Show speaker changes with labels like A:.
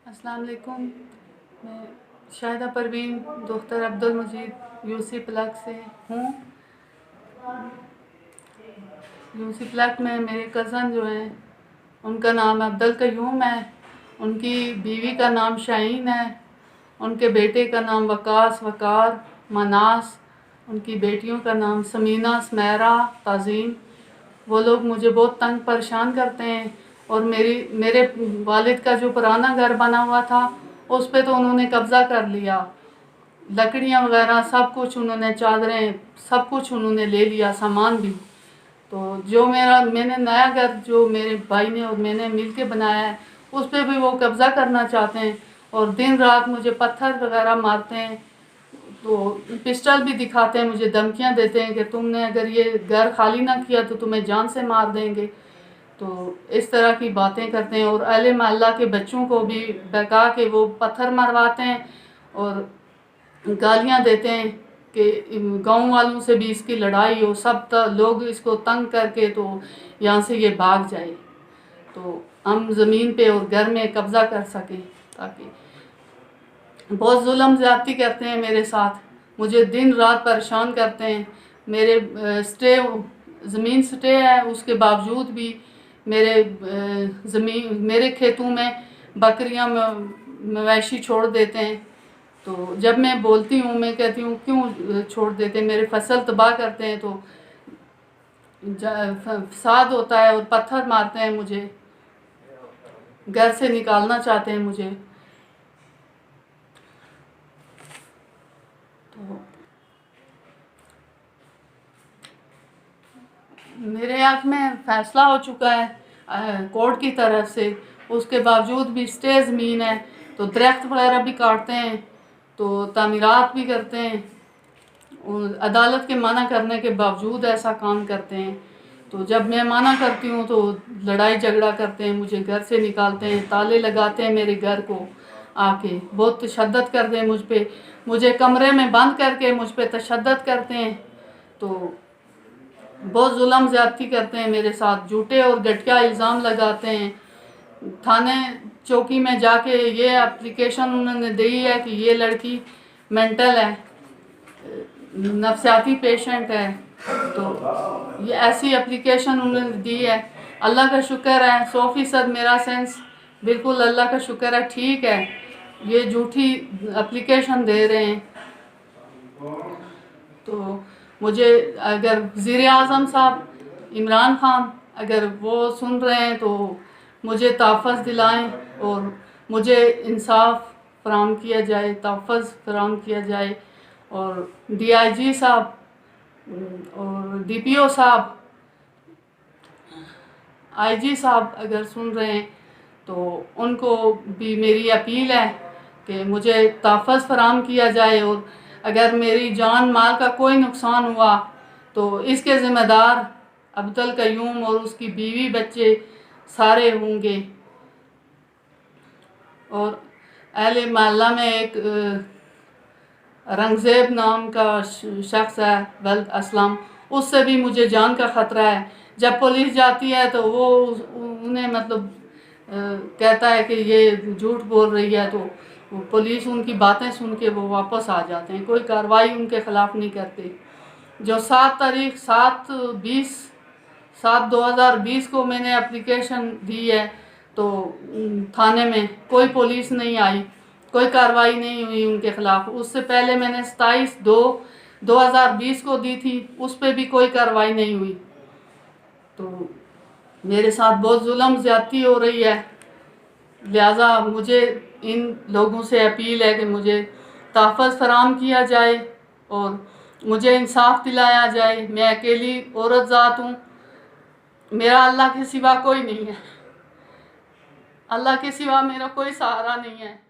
A: अस्सलाम वालेकुम। मैं शाहिदा परवीन दख्तर अब्दुल मजीद यूसी प्लग से हूँ। यूसी प्लग में मेरे कज़न जो हैं उनका नाम अब्दुल कयूम है, उनकी बीवी का नाम शाहीन है, उनके बेटे का नाम वकास, वकार, मनास, उनकी बेटियों का नाम समीना, स्मैरा, ताज़ीम। वो लोग मुझे बहुत तंग परेशान करते हैं और मेरे वालिद का जो पुराना घर बना हुआ था उस पे तो उन्होंने कब्ज़ा कर लिया। लकड़ियाँ वगैरह सब कुछ उन्होंने, चादरें सब कुछ उन्होंने ले लिया, सामान भी। तो जो मैंने नया घर जो मेरे भाई ने और मैंने मिल के बनाया है उस पे भी वो कब्ज़ा करना चाहते हैं और दिन रात मुझे पत्थर वगैरह मारते हैं। तो पिस्टल भी दिखाते हैं, मुझे धमकियां देते हैं कि तुमने अगर ये घर खाली ना किया तो तुम्हें जान से मार देंगे। तो इस तरह की बातें करते हैं और अहले मोहल्ला के बच्चों को भी बहका के वो पत्थर मरवाते हैं और गालियां देते हैं कि गांव वालों से भी इसकी लड़ाई हो, सब लोग इसको तंग करके तो यहाँ से ये भाग जाए तो हम ज़मीन पे और घर में कब्ज़ा कर सकें। ताकि बहुत जुल्म ज़्यादती करते हैं मेरे साथ, मुझे दिन रात परेशान करते हैं। मेरे ज़मीन स्टे है, उसके बावजूद भी मेरे खेतों में बकरियां मवेशी छोड़ देते हैं। तो जब मैं बोलती हूँ, मैं कहती हूँ क्यों छोड़ देते हैं, मेरे फसल तबाह करते हैं, तो फसाद होता है और पत्थर मारते हैं, मुझे घर से निकालना चाहते हैं मुझे। तो मेरे हक़ में फ़ैसला हो चुका है कोर्ट की तरफ से, उसके बावजूद भी स्टे ज़मीन है तो दरख्त वगैरह भी काटते हैं, तो तामीरात भी करते हैं, अदालत के मना करने के बावजूद ऐसा काम करते हैं। तो जब मैं मना करती हूँ तो लड़ाई झगड़ा करते हैं, मुझे घर से निकालते हैं, ताले लगाते हैं मेरे घर को आके, बहुत तशद्दुद करते हैं मुझ पे, मुझे कमरे में बंद करके मुझ पे तशद्दुद करते हैं। तो बहुत जुल्म ज़्यादती करते हैं मेरे साथ, झूठे और घटिया इल्ज़ाम लगाते हैं। थाने चौकी में जाके ये एप्लीकेशन उन्होंने दी है कि ये लड़की मेंटल है, नफसियाती पेशेंट है, तो ये ऐसी एप्लीकेशन उन्होंने दी है। अल्लाह का शुक्र है 100% मेरा सेंस बिल्कुल अल्लाह का शुक्र है ठीक है, ये झूठी एप्लीकेशन दे रहे हैं। तो मुझे अगर वज़ीर-ए-आज़म साहब इमरान खान अगर वो सुन रहे हैं तो मुझे तहफ़्फ़ुज़ दिलाएं और मुझे इंसाफ फराहम किया जाए, तहफ़्फ़ुज़ फराहम किया जाए। और DIG साहब और DPO साहब, IG साहब अगर सुन रहे हैं तो उनको भी मेरी अपील है कि मुझे तहफ़्फ़ुज़ फराहम किया जाए और अगर मेरी जान माल का कोई नुकसान हुआ तो इसके ज़िम्मेदार अब्दुल कयूम और उसकी बीवी बच्चे सारे होंगे। और अहले मोहल्ला में एक रंगज़ेब नाम का शख्स है, वल्द असलम, उससे भी मुझे जान का ख़तरा है। जब पुलिस जाती है तो वो उन्हें मतलब कहता है कि ये झूठ बोल रही है, तो पुलिस उनकी बातें सुन के वो वापस आ जाते हैं, कोई कार्रवाई उनके ख़िलाफ़ नहीं करती। जो 7/2020 को मैंने एप्लीकेशन दी है तो थाने में कोई पुलिस नहीं आई, कोई कार्रवाई नहीं हुई उनके ख़िलाफ़। उससे पहले मैंने 27/2/2020 को दी थी, उस पर भी कोई कार्रवाई नहीं हुई। तो मेरे साथ बहुत जुल्म ज़्यादती हो रही है, लिहाजा मुझे इन लोगों से अपील है कि मुझे तहफ़्फ़ुज़ फराहम किया जाए और मुझे इंसाफ दिलाया जाए। मैं अकेली औरत ज़ात हूँ, मेरा अल्लाह के सिवा कोई नहीं है, अल्लाह के सिवा मेरा कोई सहारा नहीं है।